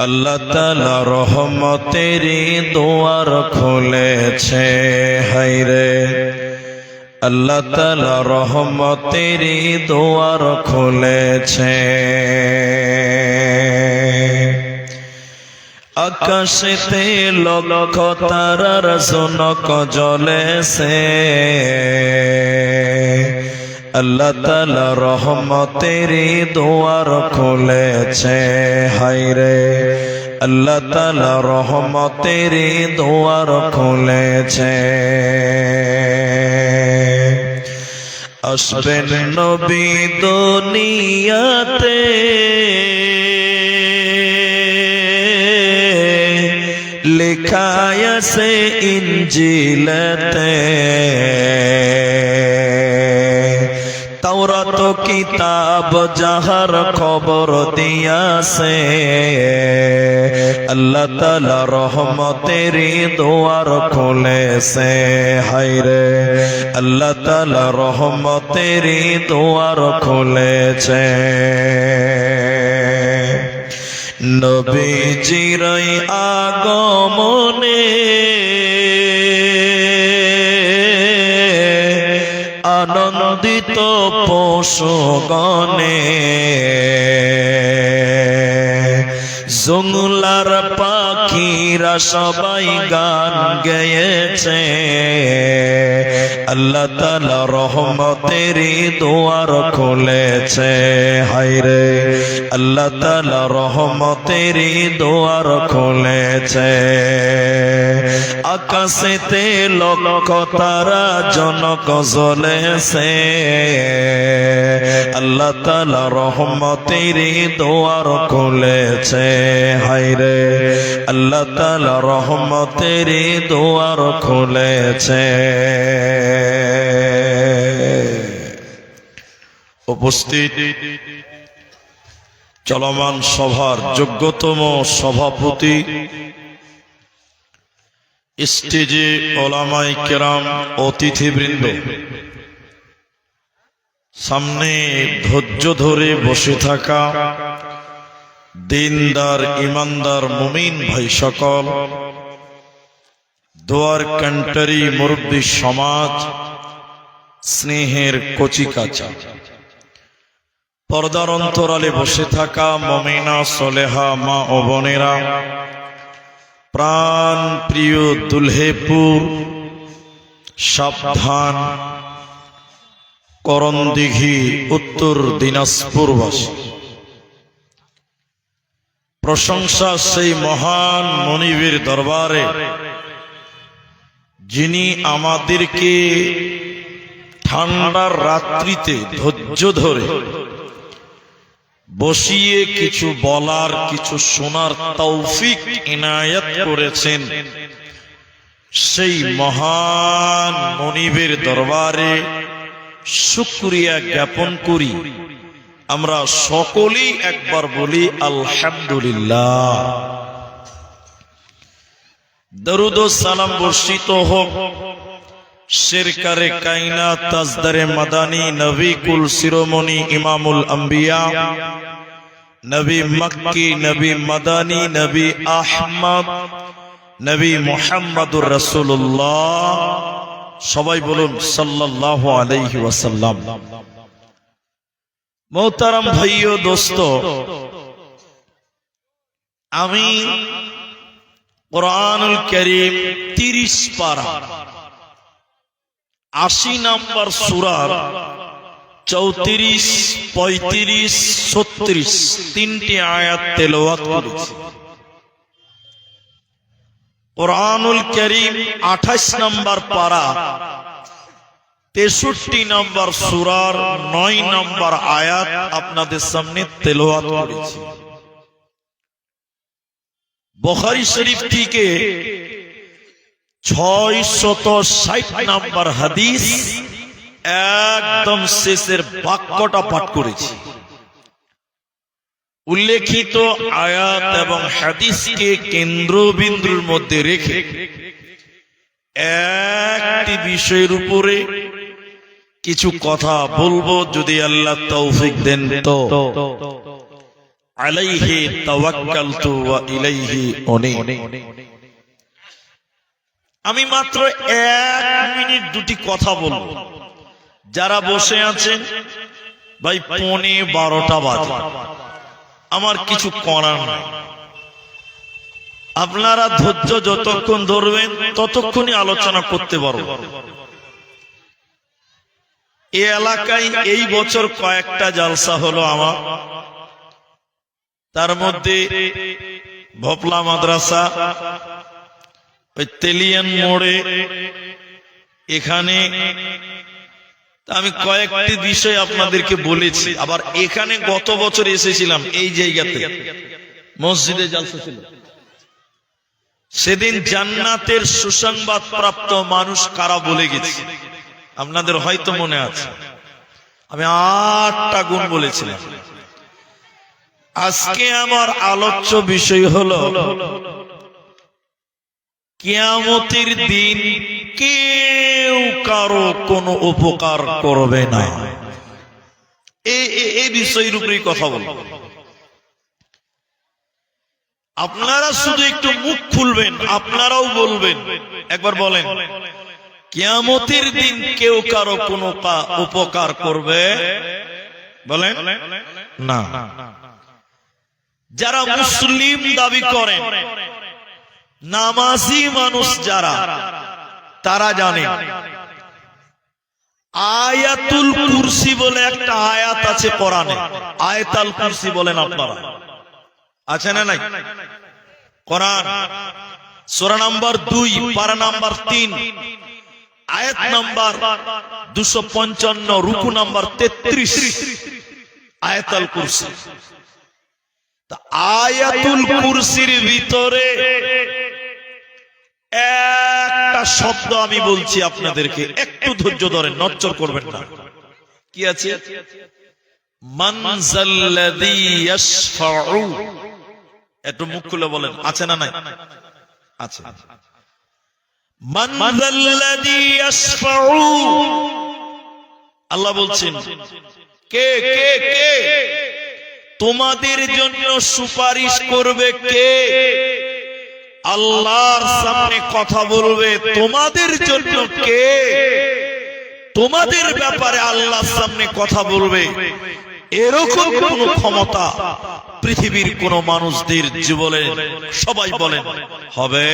আল্লাহ তাআলা রহমতেরই দুয়ার খুলেছে, হায়রে আল্লাহ তাআলা রহমতেরই দুয়ার খুলেছে। আকাশেতে লক্ষ তারার জনক জ্বলেছে, আল্লাহ তাআলা রহমতেরই দুয়ার খুলেছে, হায়রে আল্লাহ তাআলা রহমতেরই দুয়ার খুলেছে। আসবেন নবী দুনিয়াতে, লেখা আছে ইনজিলেতে, তাওরাত কিতাব যাহার খবর দিয়াছে, আল্লাহ তাআলা রহমতেরই দুয়ার খুলেছে, হায়রে আল্লাহ তাআলা রহমতেরই দুয়ার খুলেছে। নবীজির আগমনে আনন্দিত পশুগণে, জঙ্গলার পাখিরা সবাই গান গেয়েছে, আল্লাহ তাআলা রহমতেরই দুয়ার খুলেছে, হায়রে আল্লাহ তাআলা রহমতেরই দুয়ার খুলেছে। আকাশেতে লক্ষ তারা জনক জ্বলেছে, আল্লাহ তাআলা রহমতেরই দুয়ার খুলেছে, হায়রে আল্লাহ তাআলা রহমতেরই দুয়ার খুলেছে। উপস্থিত চলমান সভার যোগ্যতম সভাপতি, স্টেজে ওলামায়ে কেরাম, অতিথিবৃন্দ, সামনে ধৈর্য ধরে বসে থাকা দিনদার ইমানদার মুমিন ভাই সকল, দোয়ার কান্ট্রি মুরব্বী সমাজ, স্নেহের কচিকাচা, পর্দার অন্তরালে বসে থাকা মুমিনা সলেহা মা ও বোনেরা, প্রাণ প্রিয় দুলহেপুর, সাবধান করণদিঘি উত্তর দিনাজপুরবাসী, প্রশংসা সেই মহান মনিবের দরবারে যিনি আমাদেরকে ঠান্ডার রাত্রিতে ধৈর্য ধরে বসিয়ে কিছু বলার, কিছু শোনার তৌফিক ইনায়াত করেছেন। সেই মহান মনিবের দরবারে শুকরিয়া জ্ঞাপন করি। আমরা সকলেই একবার বলি আলহামদুলিল্লাহ। দরুদ ও সালাম বর্ষিত হোক শেরকারে কায়নাত তাজদারে মাদানী নবী কুল শিরোমণি ইমামুল আম্বিয়া, নবী মক্কি, নবী মাদানী, নবী আহমদ, নবী মুহাম্মদুর রাসূলুল্লাহ, সবাই বলুন সাল্লাল্লাহু আলাইহি ওয়াসাল্লাম। মোহতারাম ভাই ও দোস্ত, আমি কুরআনুল কারীম 30 পারা 80 নম্বর সূরার 34, 35, 36 তিনটি আয়াত তেলাওয়াত করেছি। কুরআনুল কারীম 28 নম্বর পারা 63 নম্বর সূরার 9 নম্বর আয়াত আপনাদের সামনে তেলাওয়াত করেছি। বুখারী শরীফ থেকে 660 নম্বর হাদিস একদম শেষের বাক্যটা পাঠ করেছি। উল্লেখিত আয়াত এবং হাদিসকে কেন্দ্রবিন্দুর মধ্যে রেখে একটি বিষয়ের উপরে কিছু কথা বলবো, যদি আল্লাহ তৌফিক দেন তো। আলাইহি তাওয়াক্কালতু ওয়া ইলাইহি উনীব। আমি মাত্র 1 মিনিট দুটি কথা বলবো। যারা বসে আছেন ভাই, 11:30 বাজে, আমার কিছু করার নাই। আপনারা ধৈর্য যতক্ষণ ধরবেন ততক্ষণই আলোচনা করতে পারবো। এই এলাকায় এই বছর কয়েকটা জালসা হলো আমার, তার মধ্যে ভোপলা মাদ্রাসা, ওই তেলিয়ান মোড়ে, এখানে আমি কয়েকটি বিষয় আপনাদেরকে বলেছি। আবার এখানে গত বছর এসেছিলাম, এই জায়গাতে মসজিদে জালসা ছিল। সেদিন জান্নাতের সুসংবাদ প্রাপ্ত মানুষ কারা বলে গেছি, আপনাদের হয়তো মনে আছে। আমি 8টা গুণ বলেছিলাম। আজকে আমার আলোচ্য বিষয় হলো কিয়ামতের দিন কেউ কারো কোনো উপকার করবে না। এই বিষয়ের উপরেই কথা বলবো। আপনারা শুধু একটু মুখ খুলবেন, আপনারাও বলবেন। একবার বলেন, কিয়ামতের দিন কেউ কারো কোনো উপকার করবে? বলেন না। যারা মুসলিম দাবি করেন, নামাজি মানুষ যারা, তারা জানে আয়াতুল কুরসি বলে একটা আয়াত আছে কোরআনে। আয়াতুল কুরসি বলেন আপনারা, আছে না নাই? কোরআন সূরা নাম্বার 2, পারা নাম্বার 3, আয়াত নাম্বার 255, রুকু নাম্বার 33, আয়াতুল কুরসি। আয়াতুল কুরসির ভিতরে একটা শব্দ আমি বলছি আপনাদেরকে, একটু ধৈর্য ধরেন, নচ্চর করবেন না। কি আছে? মান যাল্লাযী ইয়াশফাউ। একটু মুখ খুলে বলেন, আছে না নাই? আছে। মান যাল্লাযী ইয়াশফাউ, আল্লাহ বলছেন কে কে কে তোমাদের জন্য সুপারিশ করবে? কে? আল্লাহর সামনে কথা বলবে, তোমাদের জন্য কে? তোমাদের ব্যাপারে আল্লাহর সামনে কথা বলবে, এরকম কোন ক্ষমতা পৃথিবীর কোন মানুষদের জীবনে সবাই বলেন হবে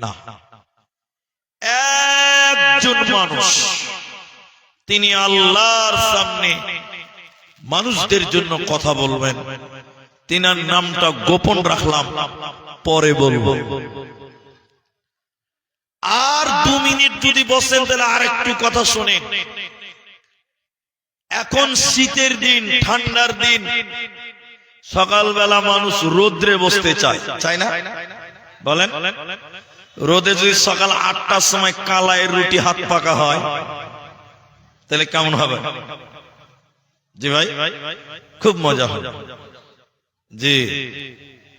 না। একজন মানুষ, তিনি আল্লাহর সামনে মানুষদের জন্য কথা বলবেন। তিনার নামটা গোপন রাখলাম, পরে বলবো। আর 2 মিনিট যদি বসেন তাহলে আরেকটু কথা শুনেন। এখন শীতের দিন, ঠান্ডার দিন, সকালবেলা মানুষ রোদ্রে বসতে চায়, চায় না? বলেন, রোদে যদি সকাল 8টার সময় কালাইয়ের রুটি হাত পাকা হয় তাহলে কেমন হবে? জি ভাই, খুব মজা হবে। জি,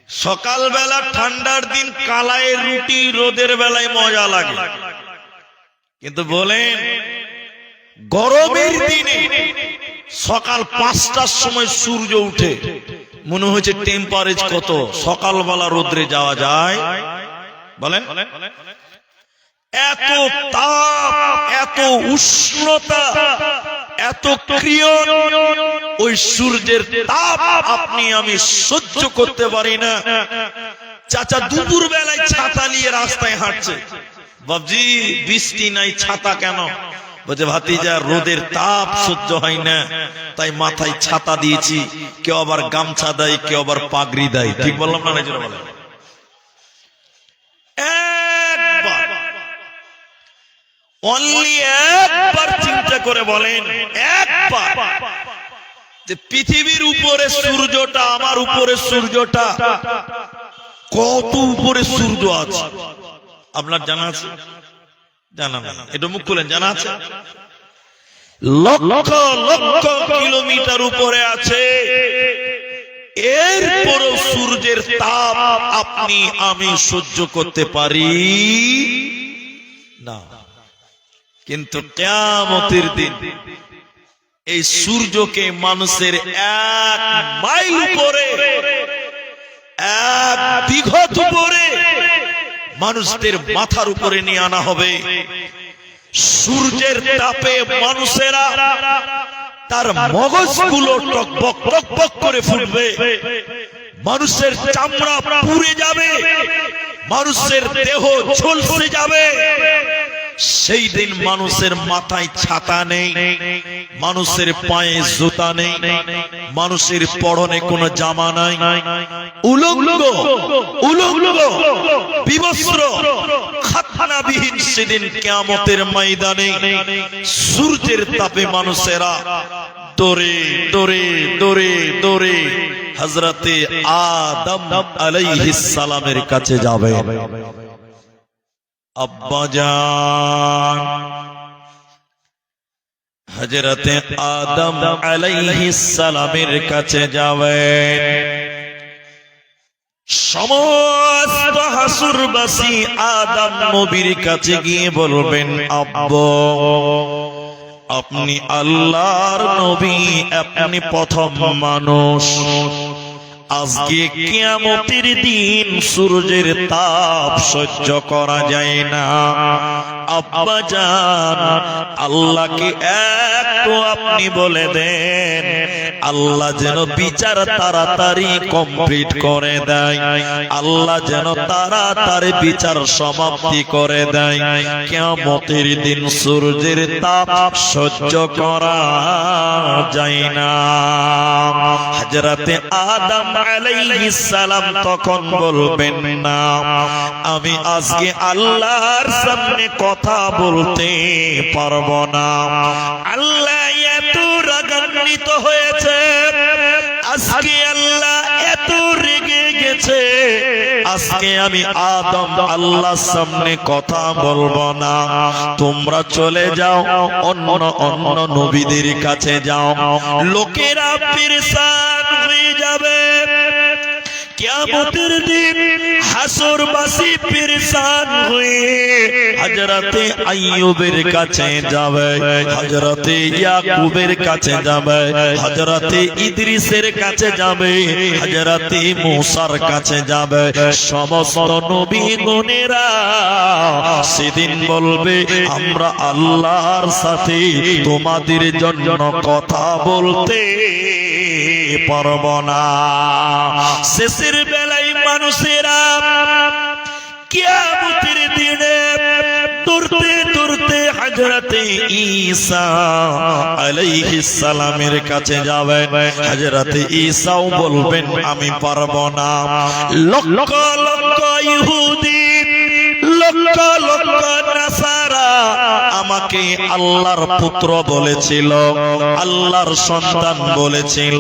সকালবেলা ঠান্ডার দিন কালাইয়ের রুটি রোদের বেলায় মজা লাগে, কিন্তু বলেন গরমের দিনে সকাল 5টার সময় সূর্য উঠে, মনে হচ্ছে টেম্পারেচার কত, সকালবেলা রোদ্রে যাওয়া যায়? বলেন, এত তাপ, এত উষ্ণতা, এত ক্রিয়ন, ওই সূর্যের তাপ আপনি আমি সহ্য করতে পারি না। চাচা দুপুর বেলায় ছাতা নিয়ে রাস্তায় হাঁটছে, বাবজি বৃষ্টি নাই, ছাতা কেন? বলছে ভাতিজা রোদের তাপ সহ্য হয় না, তাই মাথায় ছাতা দিয়েছি। কেউ আবার গামছা দেয়, কেউ আবার পাগড়ি দেয়। ঠিক বললাম না? বলেন, একবার, অনলি একবার চিন্তা করে বলেন, একবার, যে পৃথিবীর উপরে সূর্যটা, আমার উপরে সূর্যটা, কত উপরে সূর্য আছে আপনার জানা আছে? জানা না? একটু মুখ খুলেন, জানা আছে? লক্ষ লক্ষ কিলোমিটার উপরে আছে। এরপরও সূর্যের তাপ আপনি আমি সহ্য করতে পারি না। কিন্তু কিয়ামতের দিন এই সূর্যকে মানুষের 1 মাইল উপরে, 1 বিঘত উপরে মানুষদের মাথার উপরে নিয়ে আনা হবে। সূর্যের তাপে মানুষেরা তার মগজগুলো টকবক টকবক করে ফুটবে, মানুষের চামড়া পুড়ে যাবে, মানুষের দেহ ঝলসে যাবে। সেই দিন মানুষের মাথায় ছাতা নেই, মানুষের পায়ে জুতা নেই, মানুষের পরনে কোনো জামা নাই, উলঙ্গ উলঙ্গ বিবস্ত্র খাতনাবিহীন সেদিন কিয়ামতের ময়দানে সূর্যের তাপে মানুষেরা দৌড়ে দৌড়ে দৌড়ে দৌড়ে হযরতে আদম আলাইহিস সালামের কাছে যাবে। আব্বাজান হযরতে আদম আলাইহিস সালামের কাছে যাবেন। সমস্ত হাসুরবাসী আদম নবীর কাছে গিয়ে বলবেন, আব্বা আপনি আল্লাহর নবী, আপনি প্রথম মানুষ। আজকে কিয়ামতের দিন সূর্যের তাপ সহ্য করা যায় না। আব্বা জান আল্লাহকে একটু আপনি বলে দেন, আল্লাহ যেন বিচার তাড়াতাড়ি কমপ্লিট করে দেয়, আল্লাহ যেন তাড়াতাড়ি বিচার সমাপ্তি করে দেয়। কিয়ামতের দিন সূর্যের তাপ সহ্য করা যায় না। হযরতে আদম আলাইহিস সালাম তখন বলবেন, না আমি আজকে আল্লাহর সামনে কথা বলতে পারবো না। আল্লাহ এত রাগান্বিত হয়েছে, আজকে আল্লাহ এত রেগে গেছে, আজকে আমি আদম আল্লাহর সামনে কথা বলবো না। তোমরা চলে যাও, অন্য অন্য নবীদের কাছে যাও। লোকেরা পেরেশান হয়ে যাবে। কিয়ামতের দিন হাসরবাসী পেরেশান হয়ে হযরতে আইয়ুবের কাছে যাবে, হযরতে ইয়াকুবের কাছে যাবে, হযরতে ইদ্রিসের কাছে যাবে, হযরতে মূসার কাছে যাবে। সমস্ত নবীগণেরা সেদিন বলবে, আমরা আল্লাহর সাথে তোমাদের জন্য কথা বলতে পারবো না। শেষের বেলায় মানুষেরা কিয়ামতের দিনে দৌড়তে দৌড়তে হযরতে ঈসা আলাইহিস সালামের কাছে যাবেন। হযরতে ঈসাও বলবেন, আমি পারবো না। লক্ষ লক্ষ ইহুদি, লক্ষ লক্ষ নাসারা আমাকে আল্লাহর পুত্র বলেছিল, আল্লাহর সন্তান বলেছিল।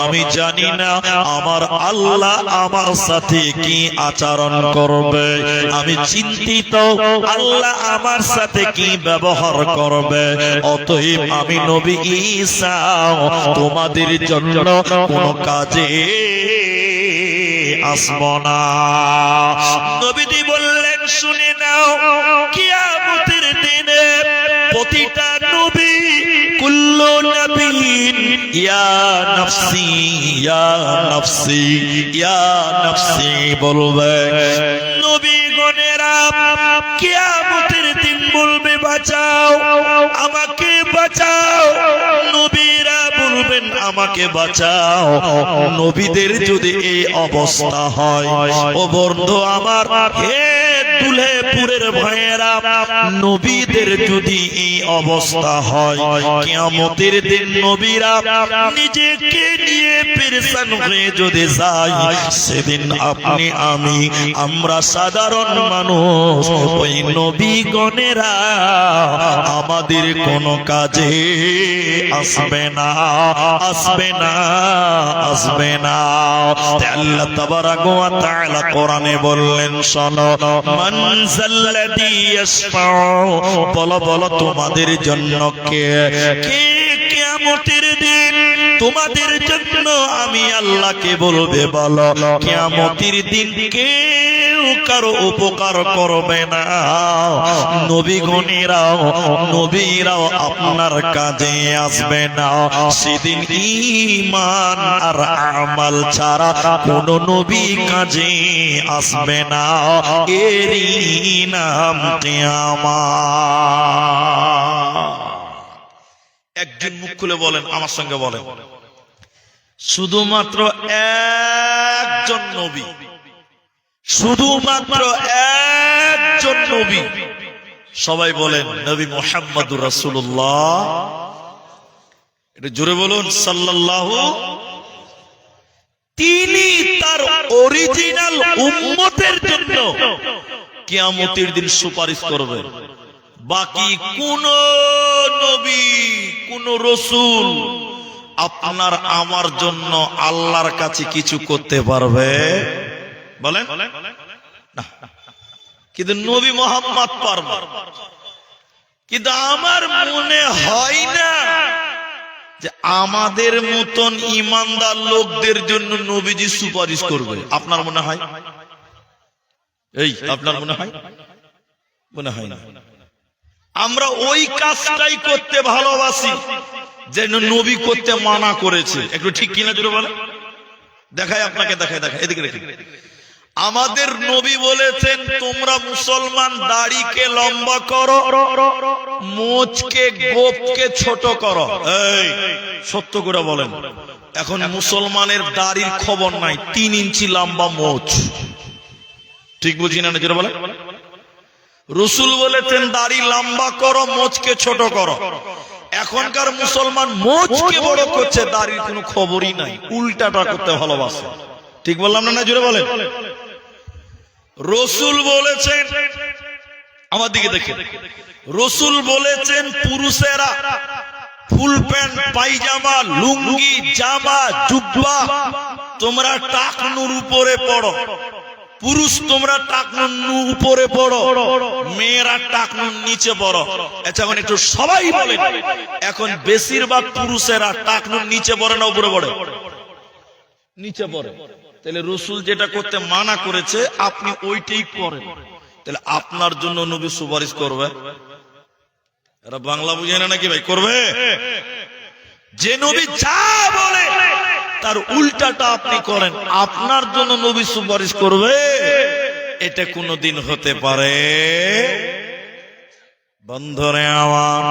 আমি জানি না আমার আল্লাহ আমার সাথে কি আচরণ করবে, আমি চিন্তিত আল্লাহ আমার সাথে কি ব্যবহার করবে। অতএব আমি নবী ঈসা তোমাদের জন্য কোন কাজে আসবো না। নবীজি বললেন, শুনে নাও, কিয়ামতের দিনে প্রতিটা নবী কুল্লু নবীন ইয়া নফসি ইয়া নফসি ইয়া নফসি বলবে। নবীগণেরা কিয়ামতের দিন বলবে, বাঁচাও আমাকে বাঁচাও। নবীরা বলবেন, আমাকে বাঁচাও। নবীদের যদি এই অবস্থা হয়, ও বন্ধু আমার, হে দুলহেপুরের ভাইয়েরা, নবীদের যদি এই অবস্থা হয়, কিয়ামতের দিন নবীরা নিজেকে নিয়ে পেরেশান হয়ে যদি যায়, সেদিন আপনি আমি আমরা সাধারণ মানুষ, ওই নবীগণেরা আমাদের কোনো কাজে আসবে না, আসবে না, আসবে না। আল্লাহ তাবারাক ওয়া তাআলা কোরআনে বললেন, শোনো, মান যাল্লাযী ইয়াশফাউ, বলো বলো তোমাদের জন্য কে কে কিয়ামতের দিন তোমাদের জন্য আমি আল্লাহকে বলবে, বলো কিয়ামতের দিন কেউ কারো উপকার করবে না। নবীরাও আপনার কাজে আসবে না। সেদিন ঈমান আর আমাল ছাড়া কোন নবী কাজে আসবে না। এরই নাম কিয়ামত। একজন মুখ খুলে বলেন, আমার সঙ্গে বলেন, শুধুমাত্র একজন নবী, শুধুমাত্র একজন নবী, সবাই বলেন নবী মুহাম্মদুর রাসূলুল্লাহ। এটা জোরে বলুন, সাল্লাল্লাহু। তিনি তার অরিজিনাল উম্মতের জন্য কিয়ামতের দিন সুপারিশ করবেন। বাকি কোন নবী, কোন রাসূল আপনার আমার জন্য আল্লাহর কাছে কিছু করতে পারবে? বলেন না। কিন্তু নবী মুহাম্মদ পারবে। কিন্তু আমার মনে হয় না যে আমাদের মতন ঈমানদার লোকদের জন্য নবীজি সুপারিশ করবে। আপনার মনে হয়? এই আপনার মনে হয়? মনে হয় না। আমরা ওই কাজটাই করতে ভালোবাসি যে নবী করতে মানা করেছে। একটু ঠিক কিনা জোরে বলে দেখায় আপনাকে, দেখায় এদিকে দেখে। আমাদের নবী বলেছেন তোমরা মুসলমান দাড়িকে লম্বা করো, মোচকে গোপকে ছোট করো। এই সত্য করে বলেন, এখন মুসলমানের দাড়ির খবর নাই, 3 ইঞ্চি লম্বা মোচ। ঠিক বুঝি না জোরে বলে। রাসূল বলেছেন দাড়ি লম্বা করো, মোচকে ছোট করো। এখনকার মুসলমান মোচকে বড় করছে, দাড়ির কোনো খবরই নাই, উল্টাটা করতে ভালোবাসে। ঠিক বললাম না? জোরে বলেন। রাসূল বলেছেন, আমার দিকে দেখে, রাসূল বলেছেন পুরুষেরা ফুল প্যান্ট, পায়জামা, লুঙ্গি, জামা, জুব্বা তোমরা টাকনুর উপরে পড়ো। পুরুষ তোমরা টাকনুর উপরে পড়ো, মেয়েরা টাকনুর নিচে পড়ো। আচ্ছা এখন একটু সবাই বলেন, এখন বেশিরভাগ পুরুষেরা টাকনুর নিচে পড়ে না উপরে পড়ে? নিচে পড়ে। তাহলে রাসূল যেটা করতে মানা করেছে আপনি ওইটাই করেন, তাহলে আপনার জন্য নবী সুপারিশ করবে? এরা বাংলা বুঝে না নাকি ভাই? করবে। যে নবী যা বলে তার উল্টাটা আপনি করেন, আপনার জন্য নবী সুপারিশ করবে? এটা কোনদিন হতে পারে? বন্ধুরে আমার,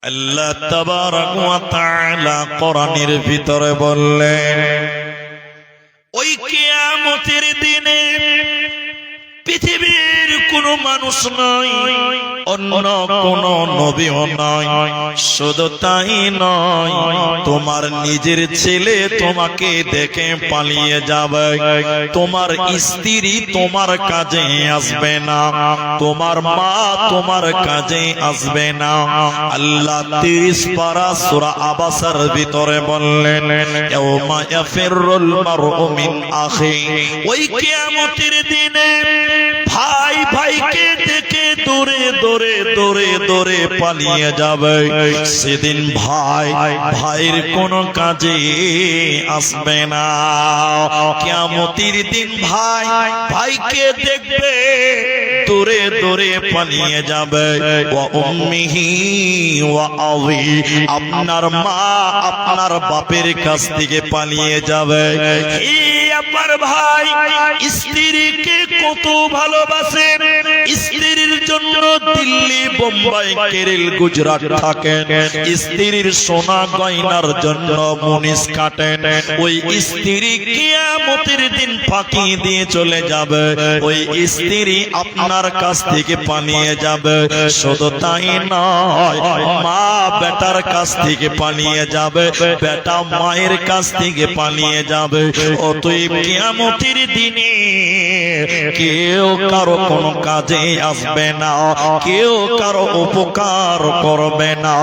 আল্লাহ তাবারক ওয়া তাআলা কোরআনের ভিতরে বললেন ওই কিয়ামতের দিনে পৃথিবীর কোন মানুষ নয়, অন্য কোন নবীও নয়, শুধু তাই নয়, তোমার নিজের ছেলে তোমাকে দেখে পালিয়ে যাবে, তোমার স্ত্রী তোমার কাজে আসবে না, তোমার মা তোমার কাজে আসবে না। আল্লাহ 30 পারা সূরা আবাসার ভিতরে বললেন ইয়াউমা ইয়াফিরুল মারউ মিন আখি। ওই কিয়ামতের দিনে ভাই ভাইকে দেখে দৌড়ে দৌড়ে দৌড়ে দৌড়ে পালিয়ে যাবে। সেদিন ভাই ভাইয়ের কোনো কাজে আসবে না। কিয়ামতের দিন ভাই ভাইকে দেখবে দৌড়ে দৌড়ে পালিয়ে যাবে। ওয়া উম্মিহি ওয়া আবি, আপনার মা আপনার বাপের কাছ থেকে পালিয়ে যাবে। আমার ভাই স্ত্রীকে কত ভালোবাসেন, স্ত্রীর জন্য দিল্লি, বোম্বাই, কেরল, গুজরাট থাকেন, স্ত্রীর সোনা গয়নার জন্য মুনিশ কাটেন। ওই স্ত্রী কিয়ামতের দিন ফাঁকি দিয়ে চলে যাবে, ওই স্ত্রী আপনার কাছ থেকে পালিয়ে যাবে। শুধু তাই নয়, মা বেটার কাছ থেকে পালিয়ে যাবে, বেটা মায়ের কাছ থেকে পালিয়ে যাবে। অতএব কিয়ামতের দিনে কেউ কারো কোনো কাজে আসবে না, কেউ কারো উপকার করবে না,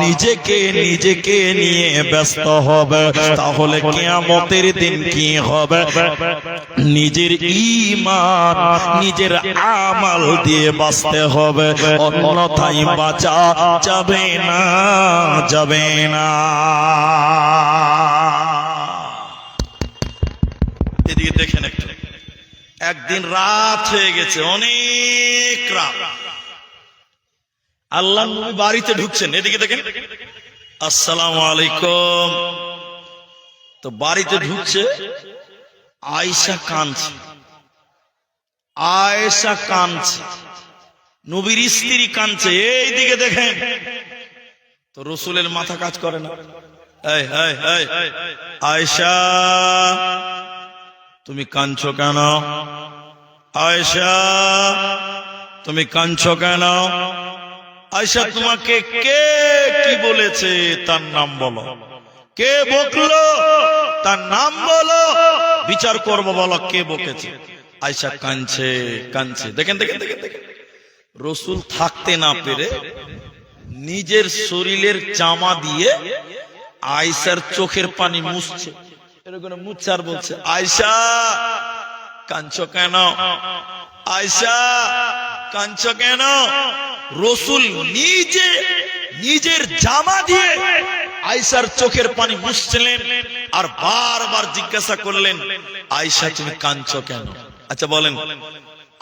নিজেকে নিজেকে নিয়ে ব্যস্ত হবে। তাহলে কিয়ামতের দিন কি হবে? নিজের ঈমান নিজের আমল দিয়ে বাঁচতে হবে, অন্যথায় বাঁচা যাবে না, যাবে না। এদিকে দেখেন, একদিন রাত হয়ে গেছে, অনেক রাত। আল্লাহ নবী বাড়িতে ঢুকছেন, এদিকে দেখেন, আসসালামু আলাইকুম। তো বাড়িতে ঢুকছে, আয়েশা কাঁদছে, আয়েশা কাঁদছে, নবীর স্ত্রী কাঁদছে, এইদিকে দেখেন। তো রসুলের মাথা কাজ করে না। এই এই এই আয়েশা, তুমি কাঁদছো কেন? আয়েশা, তুমি কাঁদছো কেন? আয়েশা, তোমাকে কে কি বলেছে তার নাম বলো, কে বকলো তার নাম বলো, বিচার করবো, বলো কে বকেছে। আয়েশা কাঁদছে কাঁদছে। দেখেন দেখেন দেখেন দেখেন, রসুল থাকতে না পেরে নিজের শরীরের জামা দিয়ে আয়েশার চোখের পানি মুছছে, এরকম মুছছে আর বলছে, আয়েশা কাঁদছো কেন? আয়েশা কাঁদছো কেন? রসুল নিজে নিজের জামা দিয়ে আয়েশার চোখের পানি মুছছিলেন আর বারবার জিজ্ঞাসা করলেন, আয়েশা তুমি কাঁদছো কেন? আচ্ছা বলেন,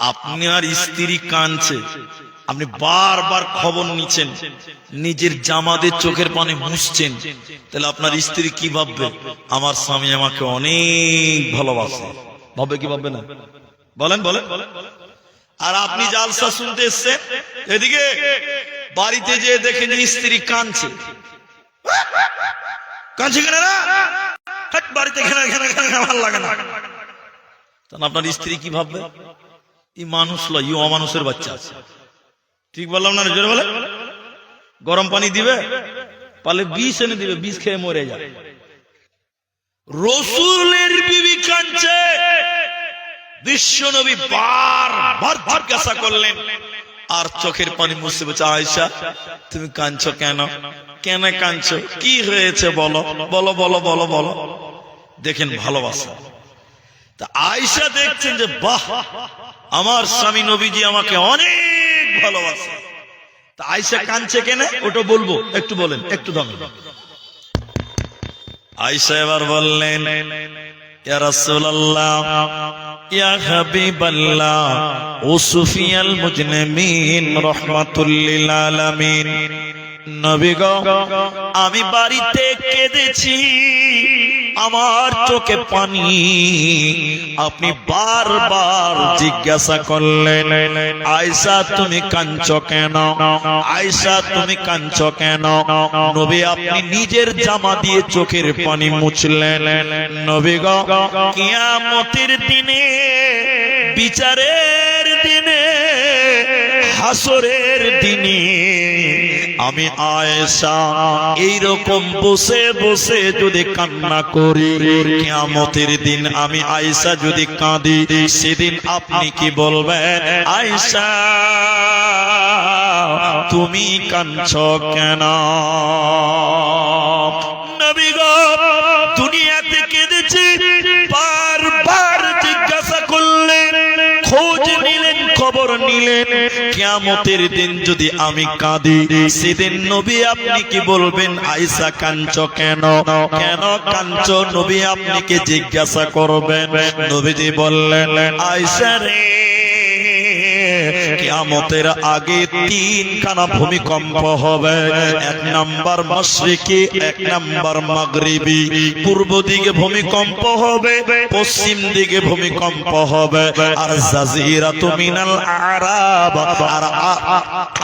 আপনার স্ত্রী কাঁদছে, আপনি বারবার খবর নিচ্ছেন, নিজের জামা দিয়ে চোখের পানি মুছছেন, তাহলে আপনার স্ত্রী কি ভাববে? আমার স্বামী আমাকে অনেক ভালোবাসে। ভাববে কি ভাববে না? বলেন বলেন। আর আপনি জালসা শুনতে এসছেন, এদিকে বাড়িতে যে দেখেন স্ত্রী কাঁদছে, কাঁদছে কেন? বাড়িতে ভালো লাগে না। তখন আপনার স্ত্রী কি ভাববে? ই মানুষ লয়, ই অমানুষের বাচ্চা আছে। ঠিক বললাম না? জোরে বলে। গরম পানি দিবে, পালে বিষ এনে দিবে, বিষ খেয়ে মরে যায়। রসুলের বিবি কাঁদছে, বিশ্ব নবী বারবার জিজ্ঞাসা করলেন আর চোখের পানি মুছতে বলছে, আয়েশা তুমি কাঁদছো কেন? কেন কাঁদছো? কি হয়েছে বলো বলো বলো বলো বলো। দেখেন ভালোবাসা। তা আয়েশা দেখছেন যে বাহ, আমার স্বামী নবীজি আমাকে অনেক ভালোবাসে। তা আয়েশা কাঁদছে কেন ওটা বলবো, একটু বলেন, একটু দাম। আয়েশা এবার বললেন, ইয়া রাসূলুল্লাহ, ইয়া হাবিবাল্লাহ, উসফিয়াল মুজনিমিন রাহমাতুল লিল আলামিন। নবী গো, আমি বাড়িতে কেঁদেছি, আমার চোখে পানি। আপনি বারবার জিজ্ঞাসা করলেন, আয়েশা তুমি কাঁদছো কেন? আয়েশা তুমি কাঁদছো কেন? নবী আপনি নিজের জামা দিয়ে চোখের পানি মুছলেন। নবী গো, কিয়ামতের দিনে, বিচারের দিনে, হাসরের দিনে আমি আয়েশা এইরকম বসে বসে যদি কান্না করি, কিয়ামতের দিন আমি আয়েশা যদি কাঁদি, সেদিন আপনি কি বলবেন? আয়েশা তুমি কাঁদছো কেন? নবী গো, দুনিয়াতে কেঁদেছি, বারবার জিজ্ঞাসা করলেন, খোঁজ নিলেন, খবর নিলেন, কিয়ামতের দিন যদি আমি কাঁদি, সেদিন নবী আপনি কি বলবেন? আয়েশা কাঁদছো কেন? কেন কাঁদছো? নবী আপনি কি জিজ্ঞাসা করবেন? নবীজি বললেন, আয়েশা রে, কিয়ামতের আগে তিনখানা ভূমিকম্প হবে। এক নাম্বার মাশরিকি, এক নাম্বার মাগরিবি। পূর্ব দিকে ভূমিকম্প হবে, পশ্চিম দিকে ভূমিকম্প হবে। আর জাজিরাতু মিনাল আরাব, আর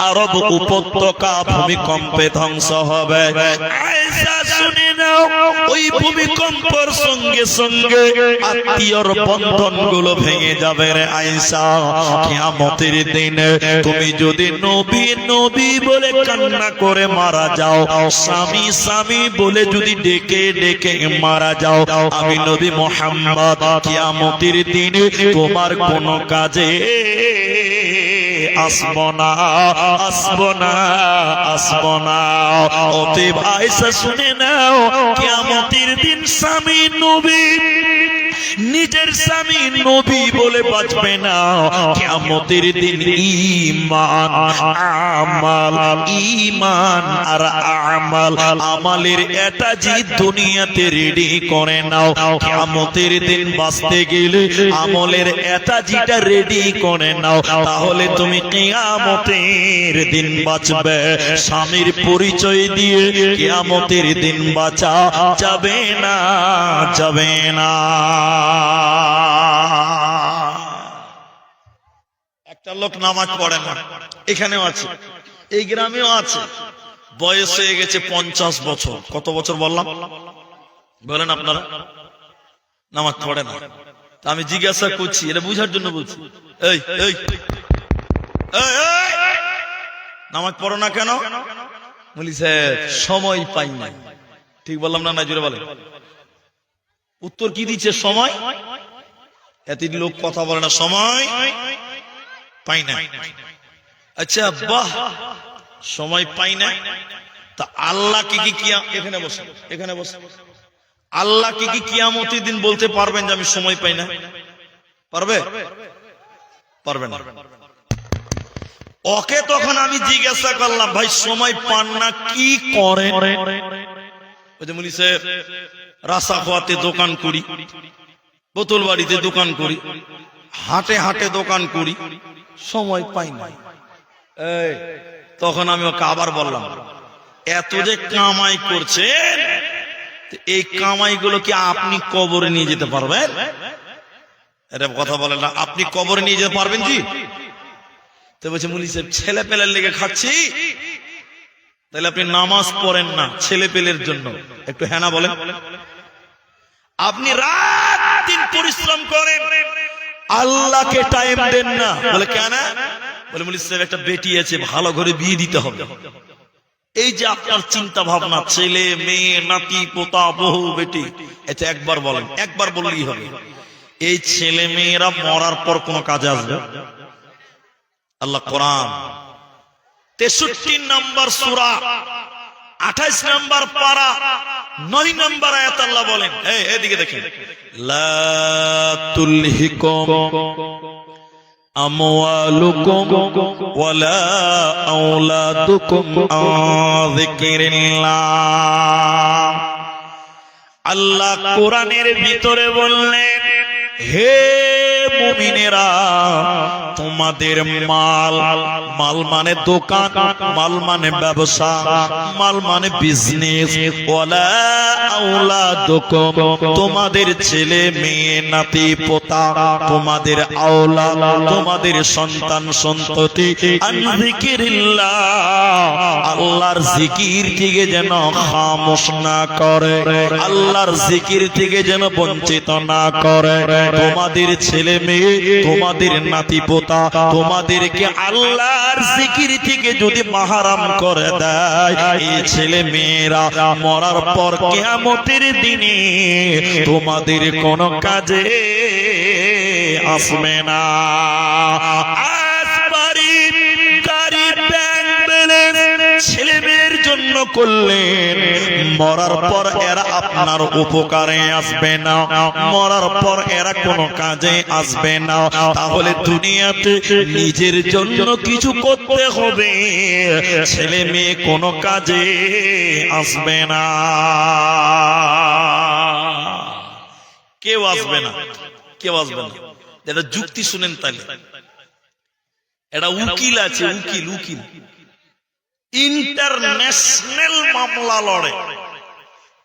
আরব উপত্যকা ভূমিকম্পে ধ্বংস হবে। আয়েশা শুনে নাও, ওই ভূমিকম্পের সঙ্গে সঙ্গে আত্মীয়র বন্ধনগুলো ভেঙে যাবে রে আয়েশা। কিয়ামতের দিনে তুমি যদি নবী নবী বলে কান্না করে মারা যাও, স্বামী স্বামী বলে যদি ডেকে ডেকে মারা যাও, আমি নবী মুহাম্মদ কিয়ামতের দিনে তোমার কোন কাজে আসবো না, আসবো না, আসবো না। অতএব আয়েশা শুনে নাও, কিয়ামতের দিন স্বামী নবী নিজের স্বামী নবী বলে বাঁচবে না। কিয়ামতের দিন ঈমান আমাল, ঈমান আর আমাল, আমালের এটা যে দুনিয়াতে রেডি করে নাও। কিয়ামতের দিন বাঁচতে গেলে আমলের এটা যেটা রেডি করে নাও, তাহলে তুমি কিয়ামতের দিন বাঁচবে। স্বামীর পরিচয় দিয়ে কিয়ামতের দিন বাঁচা যাবে না, যাবে না। একটা লোক নামাজ পড়ে না, এখানেও আছে, এই গ্রামেও আছে, বয়স হয়ে গেছে 50 বছর। কত বছর বললাম বলেন আপনারা? নামাজ পড়ে না। তা আমি জিজ্ঞাসা করছি, এটা বুঝার জন্য বলছি, এই এই নামাজ পড়ো না কেন? বলি স্যার সময় পাই না। ঠিক বললাম না? না জোরে বলেন। উত্তর কি দিচ্ছে? সময়। এত লোক কথা বলে না, সময় পাই না। আচ্ছা বাহ, সময় পাই না। তা আল্লাহ কি এখানে বসে, এখানে বসে, আল্লাহ কি কিয়ামতের দিন বলতে পারবেন যে আমি সময় পাই না? পারবে? পারবে না। ওকে তখন আমি জিজ্ঞাসা করলাম, ভাই সময় পান না কি করেন? বলি স্যার রাসা খোয়াতে দোকান করি, বোতল বাড়িতে দোকান করি, হাটে হাটে দোকান করি, সময় পাই না। তখন আমি ওকে আবার বললাম, এত যে কামাই করছেন, এই কামাই গুলো কি আপনি কবরে নিয়ে যেতে পারবেন? এটা কথা বলেন না, আপনি কবরে নিয়ে যেতে পারবেন? জি। তো বলছে মুলি সাহেব ছেলে পেলের লেগে খাচ্ছি। তাহলে আপনি নামাজ পড়েন না ছেলে পেলের জন্য? একটু হ্যাঁ না বলেন। আপনি রাত দিন পরিশ্রম করেন, আল্লাহকে টাইম দেন না। বলে কেন? বলে মুলি সাহেব একটা বেটি আছে, ভালো ঘরে বিয়ে দিতে হবে। এই যে আপনার চিন্তা ভাবনা, ছেলে মেয়ে নাতি পোতা বহু বেটি, এটা একবার বলেন, একবার বললেই হবে। এই ছেলে মেয়েরা মরার পর কোন কাজে আসবে? আল্লাহ কোরআন 63 নম্বর সূরা 28 নম্বর পারা 9 নম্বর আয়াত আল্লাহ বলেন, এদিকে দেখেন, লা তুলহিকুম আমওয়ালুকুম ওয়ালা আওলাদুকুম আন যিকরিল্লাহ। আল্লাহ কোরআনের ভিতরে বললেন, হে মুমিনেরা, তোমাদের মাল, মাল মানে দোকান, মাল মানে ব্যবসা, মাল মানে বিজনেস, ওয়ালা আওলাদুকুম, তোমাদের ছেলে মেয়ে নাতি পোতা, তোমাদের আওলাদ, তোমাদের সন্তান সন্ততি, আন যিকরিল্লাহ, আল্লাহর জিকির থেকে যেন খামোশ না করে, আল্লাহর জিকির থেকে যেন বঞ্চিত না করে। তোমাদের ছেলে মেয়ে, তোমাদের নাতি পোতা, তোমাদেরকে আল্লাহর জিকির থেকে যদি মাহারাম করে দেয়, এই ছেলে মেয়েরা মরার পর কিয়ামতের দিনে তোমাদের কোনো কাজে আসবে না। ছেলে মেয়ের জন্য করলেন, মরার পর এরা আপনার উপকারে আসবে না, মরার পর এরা কোনো কাজে আসবে না। তাহলে দুনিয়াতে নিজের জন্য কিছু করতে হবে, ছেলে মেয়ে কোনো কাজে আসবে না, কেউ আসবে না, কেউ আসবে না। এটা যুক্তি শুনেন তাহলে। এটা উকিল আছে, উকিল, উকিল ইন্টারন্যাশনাল মামলা লড়ে,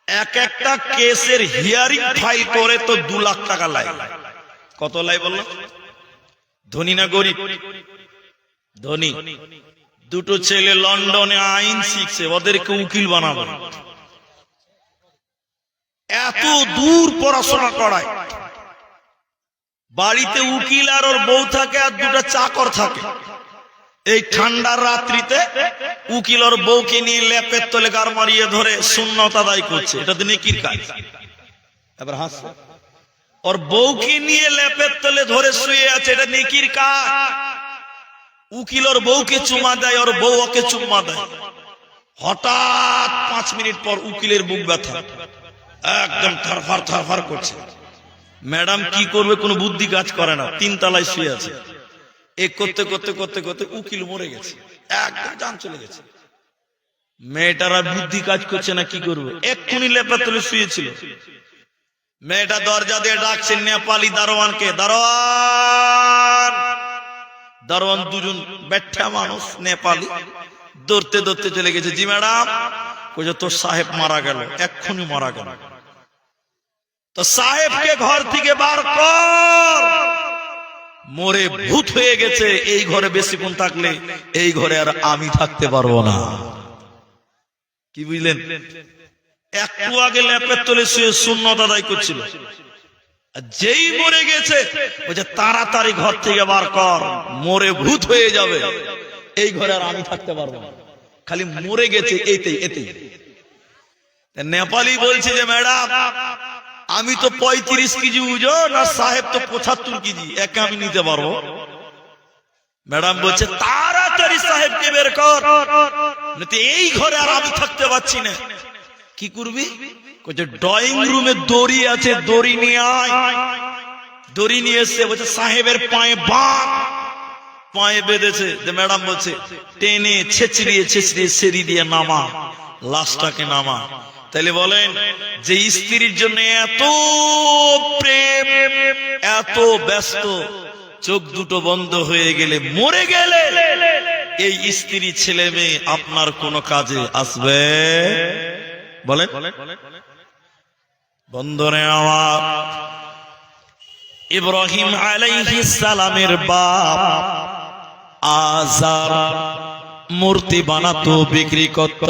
এক একটা কেসের হিয়ারিং ফাইল করে তো 2 লাখ টাকা লাগে। কত লাই বললো? ধনী না গরিব? ধনী। দুটো ছেলে লন্ডনে আইন শিখছে, ওদেরকে উকিল বানাবো, এত দূর পড়াশোনা করায়। বাড়িতে উকিল আর ওর বউ থাকে, আর 2টা চাকর থাকে। এই ঠান্ডার রাত্রিতে উকিল ওর বউকে নিয়ে লেপের তলে গার মারিয়ে ধরে সুন্নত আদায় করছে, এটা তো নেকির কাজ। এবার হাসছে, ওর বউকে নিয়ে লেপের তলে ধরে শুয়ে আছে, এটা নেকির কাজ। উকিল ওর বউকে চুমা দেয়, ওর বউ ওকে চুমা দেয়। হঠাৎ 5 মিনিট পর উকিলের বুক ব্যথা, একদম থারফার থারফার করছে। ম্যাডাম কি করবে কোনো বুদ্ধি কাজ করে না, 3 তলায় শুয়ে আছে। এক করতে করতে করতে করতে উকিল মরে গেছে, একদম জান চলে গেছে। মেয়েটার আর বুদ্ধি কাজ করছে না, কি করবে, এক্ষুনি লেপা তুলে শুয়েছিল। মেয়েটা দরজা দিয়ে ডাকছে নেপালি দারোয়ানকে, দারোয়ান। দারোয়ান দুজন ব্যাঠা মানুষ নেপালি, দৌড়তে দৌড়তে চলে গেছে। জি ম্যাডাম। কইছে তোর সাহেব মারা গেল, এক্ষুনি মারা গেল। তো সাহেবকে ঘর থেকে বার কর, মরে ভূত হয়ে গেছে। এই ঘরে বেশিক্ষণ থাকলে এই ঘরে আর আমি থাকতে পারবো না। কি বুঝলেন? একটু আগে ল্যাপের তলে শুয়ে সুন্নত আদায় করছিল, যেই মরে গেছে বলছে তাড়াতাড়ি ঘর থেকে বার কর, মরে ভূত হয়ে যাবে, এই ঘরে আর আমি থাকতে পারবো না। খালি মরে গেছে এতেই এতেই। নেপালি বলছে যে ম্যাডাম আমি তো 35 কেজি ওজন আর সাহেব তো 75 কেজি, একা আমি নিতে পারবো। ম্যাডাম বলছে তাড়াতাড়ি সাহেবকে বের কর, এই ঘরে আর আমি থাকতে পারছি না। কি করবি? ড্রয়িং রুমে দড়ি আছে, দড়ি নিয়ে আয়। দড়ি নিয়ে এসে বলছে সাহেবের পায়ে বাঁধ, পায়ে বেঁধেছে। ম্যাডাম বলছে টেনে ছেঁচড়িয়ে ছেঁচড়িয়ে সেরি দিয়ে নামা, লাশটাকে নামা। তাহলে বলেন যে স্ত্রীর জন্য এত প্রেম, এত ব্যস্ত, চোখ দুটো বন্ধ হয়ে গেলে, মরে গেলে এই স্ত্রী ছেলে মেয়ে আপনার কোনো কাজে আসবে? বলেন বন্ধুরে আমার, ইব্রাহিম আলাইহিস সালামের বাপ আযার মূর্তি বানাতো, বিক্রি করত।